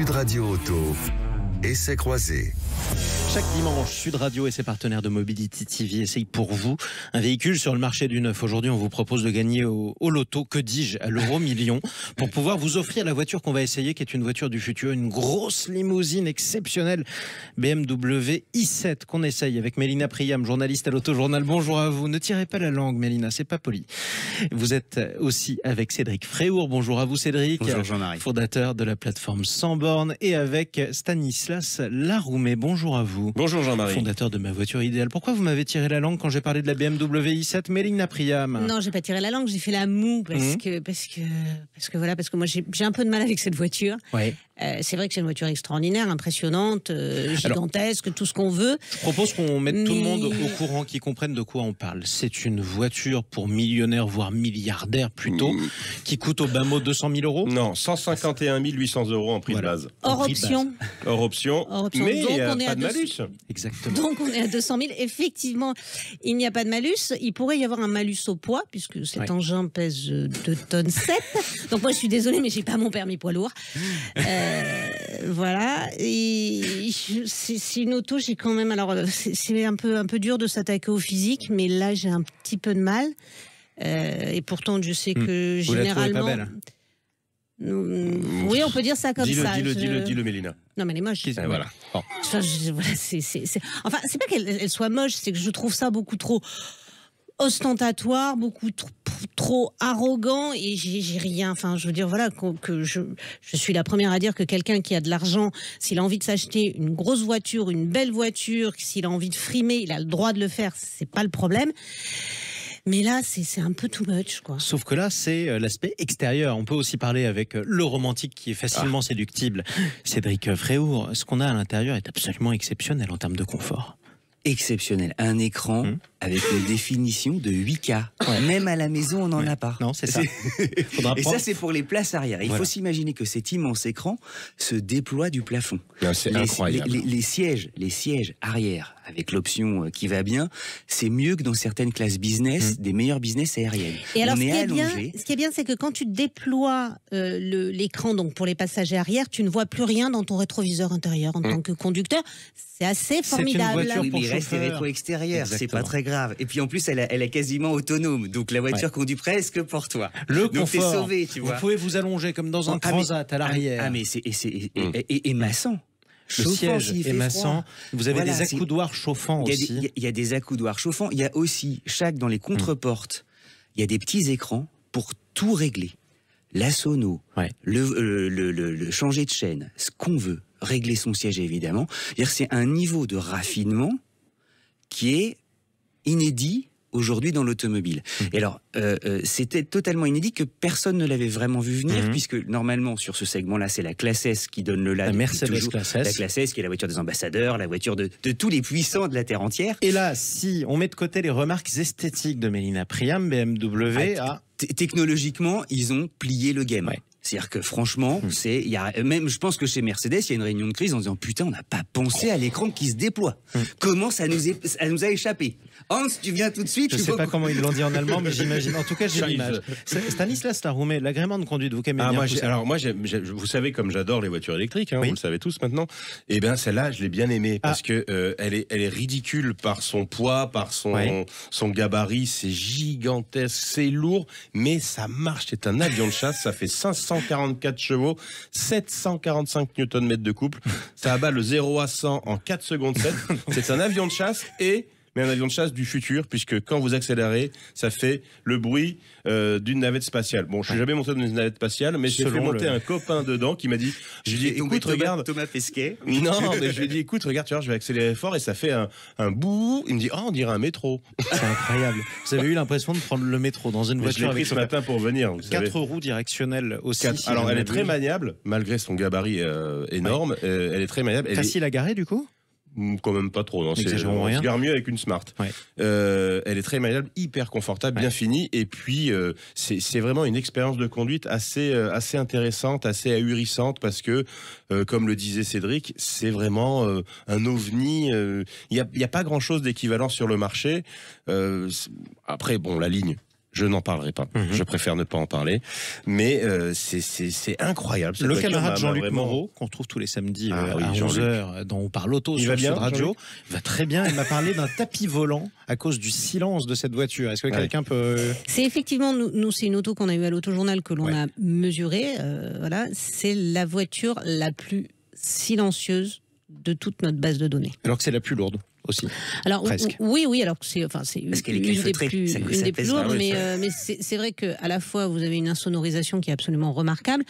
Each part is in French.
Sud Radio Auto, essai croisé. Chaque dimanche, Sud Radio et ses partenaires de Mobility TV essayent pour vous un véhicule sur le marché du neuf. Aujourd'hui, on vous propose de gagner au loto, que dis-je, à l'euro-million, pour pouvoir vous offrir la voiture qu'on va essayer, qui est une voiture du futur, une grosse limousine exceptionnelle, BMW i7, qu'on essaye avec Mélina Priam, journaliste à l'Auto-Journal. Bonjour à vous. Ne tirez pas la langue, Mélina, c'est pas poli. Vous êtes aussi avec Cédric Fréhour. Bonjour à vous, Cédric. Bonjour, Jean-Marie. Fondateur de la plateforme Sans Bornes, et avec Stanislas Laroumet. Bonjour à vous. Bonjour Jean-Marie. Fondateur de Ma Voiture Idéale. Pourquoi vous m'avez tiré la langue quand j'ai parlé de la BMW i7, Mélina Priam? Non, j'ai pas tiré la langue, j'ai fait la moue parce que moi j'ai un peu de mal avec cette voiture. Ouais. C'est vrai que c'est une voiture extraordinaire, impressionnante, gigantesque, tout ce qu'on veut. Je propose qu'on mette tout le monde au courant, qu'ils comprennent de quoi on parle. C'est une voiture pour millionnaires, voire milliardaires plutôt, qui coûte au bas mot 200 000 euros. Non, 151 800 euros en prix de base. Hors option. Hors option. Mais Donc, on est pas à de malus. Exactement. Donc on est à 200 000. Effectivement, il n'y a pas de malus. Il pourrait y avoir un malus au poids, puisque cet engin pèse 2 tonnes 7. Donc moi je suis désolée, mais j'ai pas mon permis poids lourd. Voilà. Et c'est une auto, j'ai quand même... Alors c'est un peu dur de s'attaquer au physique, mais là j'ai un petit peu de mal. Et pourtant je sais que Vous généralement... la trouvez pas belle? Oui, on peut dire ça comme ça. Dis-le, Mélina. Non, mais elle est moche. Voilà. Bon. Enfin, enfin, c'est pas qu'elle soit moche, c'est que je trouve ça beaucoup trop ostentatoire, beaucoup trop arrogant, et j'ai rien. Enfin, je veux dire, voilà, que je suis la première à dire que quelqu'un qui a de l'argent, s'il a envie de s'acheter une grosse voiture, une belle voiture, s'il a envie de frimer, il a le droit de le faire, c'est pas le problème. Mais là, c'est un peu too much, quoi. Sauf que là, c'est l'aspect extérieur. On peut aussi parler avec le romantique qui est facilement séductible. Cédric Fréhour, ce qu'on a à l'intérieur est absolument exceptionnel en termes de confort. Exceptionnel. Un écran avec une définition de 8K. Même à la maison, on n'en a pas. Non, c'est ça. Et ça, c'est pour les places arrière. Il faut s'imaginer que cet immense écran se déploie du plafond. C'est incroyable. Les sièges arrière, avec l'option qui va bien, c'est mieux que dans certaines classes business, des meilleures business aériennes. Et alors, on est ce qui est bien, c'est que quand tu déploies l'écran, donc pour les passagers arrière, tu ne vois plus rien dans ton rétroviseur intérieur en tant que conducteur. C'est assez formidable. Oui, mais il reste les rétros extérieurs, c'est pas très grave. Et puis en plus, elle est quasiment autonome, donc la voiture conduit presque pour toi. Le donc t'es confort, sauvé, tu vois. Vous pouvez vous allonger comme dans un transat à l'arrière. Mais et massant. Le siège est massant. Vous avez des accoudoirs chauffants aussi. Il y a des accoudoirs chauffants. Il y a aussi, dans les contre-portes, il y a des petits écrans pour tout régler. La sono, le changer de chaîne, ce qu'on veut, régler son siège évidemment. C'est un niveau de raffinement qui est inédit aujourd'hui dans l'automobile. Et alors, c'était totalement inédit, que personne ne l'avait vraiment vu venir, puisque normalement, sur ce segment-là, c'est la classe S qui donne le là. La Mercedes classe S. La classe S, qui est la voiture des ambassadeurs, la voiture de tous les puissants de la Terre entière. Et là, si on met de côté les remarques esthétiques de Mélina Priam, BMW technologiquement, ils ont plié le game. C'est-à-dire que franchement, même, je pense que chez Mercedes, il y a une réunion de crise en disant putain, on n'a pas pensé à l'écran qui se déploie. Comment ça nous a échappé? Hans, tu viens tout de suite. Je ne sais pas comment ils l'ont dit en allemand, mais j'imagine. En tout cas, j'ai l'image. Stanislas Laroumet, l'agrément de conduite, vous qui aimez bien tout ça. Alors moi, vous savez comme j'adore les voitures électriques, vous le savez tous maintenant. Et bien celle-là, je l'ai bien aimée parce que elle est ridicule par son poids, par son gabarit. C'est gigantesque, c'est lourd, mais ça marche. C'est un avion de chasse. Ça fait 544 chevaux, 745 Nm de couple. Ça abat le 0 à 100 en 4 secondes 7. C'est un avion de chasse mais un avion de chasse du futur, puisque quand vous accélérez, ça fait le bruit d'une navette spatiale. Bon, je suis jamais monté dans une navette spatiale, mais j'ai fait monter un copain dedans qui m'a dit, écoute, regarde. Thomas Pesquet. Non, mais je lui ai dit, écoute, regarde, tu vois, je vais accélérer fort et ça fait un bout. Il me dit, on dirait un métro. C'est incroyable. Vous avez eu l'impression de prendre le métro dans une voiture avec ce matin pour venir. 4 roues directionnelles aussi. Alors, elle est très maniable, malgré son gabarit énorme. Elle est très maniable. Facile à garer, du coup? Quand même pas trop, non. On se gare mieux avec une Smart. Elle est très maniable, hyper confortable, bien finie, et puis c'est vraiment une expérience de conduite assez intéressante, assez ahurissante, parce que comme le disait Cédric, c'est vraiment un ovni. Il y a pas grand chose d'équivalent sur le marché. Après, bon, la ligne Je n'en parlerai pas. Je préfère ne pas en parler. Mais c'est incroyable. Le camarade Jean-Luc Moreau, qu'on retrouve tous les samedis à 11h, dont on parle auto sur Sud Radio, va très bien. Il m'a parlé d'un tapis volant à cause du silence de cette voiture. Est-ce que quelqu'un peut... C'est effectivement, nous c'est une auto qu'on a eue à l'Autojournal que l'on a mesurée. Voilà, c'est la voiture la plus silencieuse de toute notre base de données. Alors que c'est la plus lourde aussi. Alors presque. Oui, alors que c'est une des plus lourdes, mais c'est vrai que à la fois vous avez une insonorisation qui est absolument remarquable,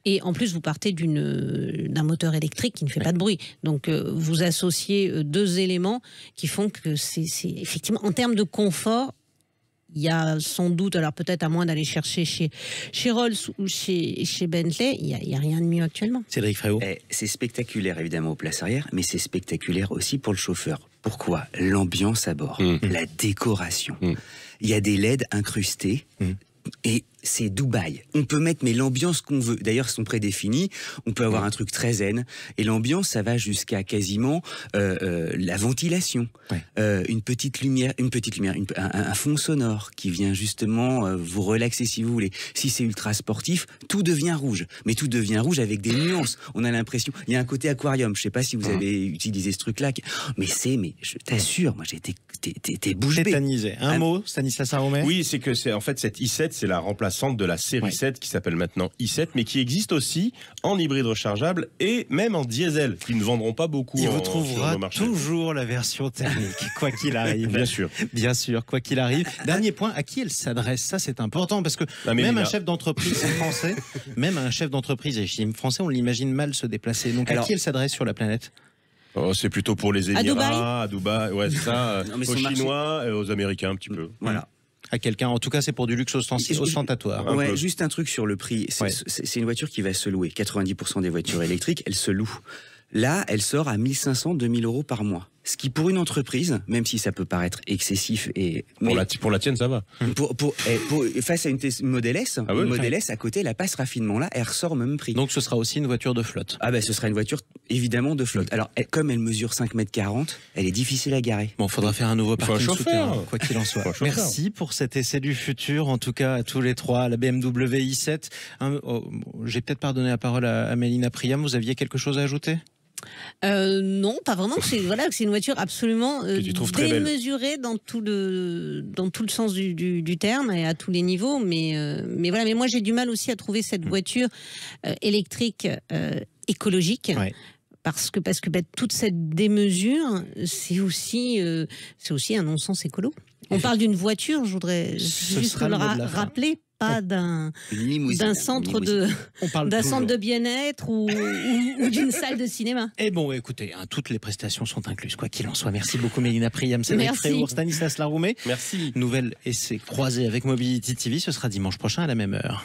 et en plus vous partez d'un moteur électrique qui ne fait pas de bruit. Donc vous associez deux éléments qui font que c'est effectivement en termes de confort. Il y a sans doute, alors peut-être à moins d'aller chercher chez Rolls ou chez Bentley, il y a rien de mieux actuellement. Cédric Fréau. C'est spectaculaire évidemment aux places arrière, mais c'est spectaculaire aussi pour le chauffeur. Pourquoi? L'ambiance à bord, la décoration. Il y a des LED incrustés. Et c'est Dubaï. On peut mettre l'ambiance qu'on veut. D'ailleurs, ils sont prédéfinis. On peut avoir un truc très zen. Et l'ambiance, ça va jusqu'à quasiment la ventilation. Une petite lumière, un fond sonore qui vient justement vous relaxer si vous voulez. Si c'est ultra sportif, tout devient rouge. Mais tout devient rouge avec des nuances. On a l'impression... Il y a un côté aquarium. Je sais pas si vous avez utilisé ce truc-là. Mais je t'assure, moi, t'es bouche bée. Tétanisé. Un mot, Stanislas Aroumet? Oui, c'est que en fait, cette i7, c'est la remplaçante de la série 7 qui s'appelle maintenant i7, mais qui existe aussi en hybride rechargeable et même en diesel, qui ne vendront pas beaucoup. Il retrouvera toujours la version thermique, quoi qu'il arrive. Bien sûr. Bien sûr, quoi qu'il arrive. Dernier point, à qui elle s'adresse? Ça, c'est important, parce que même un chef d'entreprise français, on l'imagine mal se déplacer. Donc, à qui elle s'adresse sur la planète? C'est plutôt pour les Émirats, à Dubaï, ouais, c'est ça, aux Chinois et aux Américains un petit peu. Voilà. À quelqu'un, en tout cas, c'est pour du luxe ostentatoire. Ouais, juste un truc sur le prix. C'est une voiture qui va se louer. 90% des voitures électriques, elles se louent. Là, elle sort à 1 500, 2 000 euros par mois. Ce qui, pour une entreprise, même si ça peut paraître excessif... Pour la tienne, ça va. Face à une Model S, une Model S, à côté, elle a pas ce raffinement-là, elle ressort au même prix. Donc ce sera aussi une voiture de flotte. Ce sera une voiture, évidemment, de flotte. Alors, comme elle mesure 5,40 m, elle est difficile à garer. Bon, faudra faire un nouveau parking souterrain, quoi qu'il en soit. Merci pour cet essai du futur, en tout cas, à tous les trois, la BMW i7. J'ai peut-être pas donné la parole à Mélina Priam, vous aviez quelque chose à ajouter? Non, pas vraiment. C'est une voiture absolument démesurée dans tout le sens du terme et à tous les niveaux. Mais voilà. Mais moi, j'ai du mal aussi à trouver cette voiture électrique écologique. Parce que toute cette démesure, c'est aussi un non-sens écolo. On parle d'une voiture, je voudrais juste le rappeler, pas d'un centre de bien-être ou d'une salle de cinéma. Et bon, écoutez, toutes les prestations sont incluses, quoi qu'il en soit. Merci beaucoup Mélina Priam, Cédric Fréau, Stanislas Laroumet. Merci. Nouvel essai croisé avec Mobility TV, ce sera dimanche prochain à la même heure.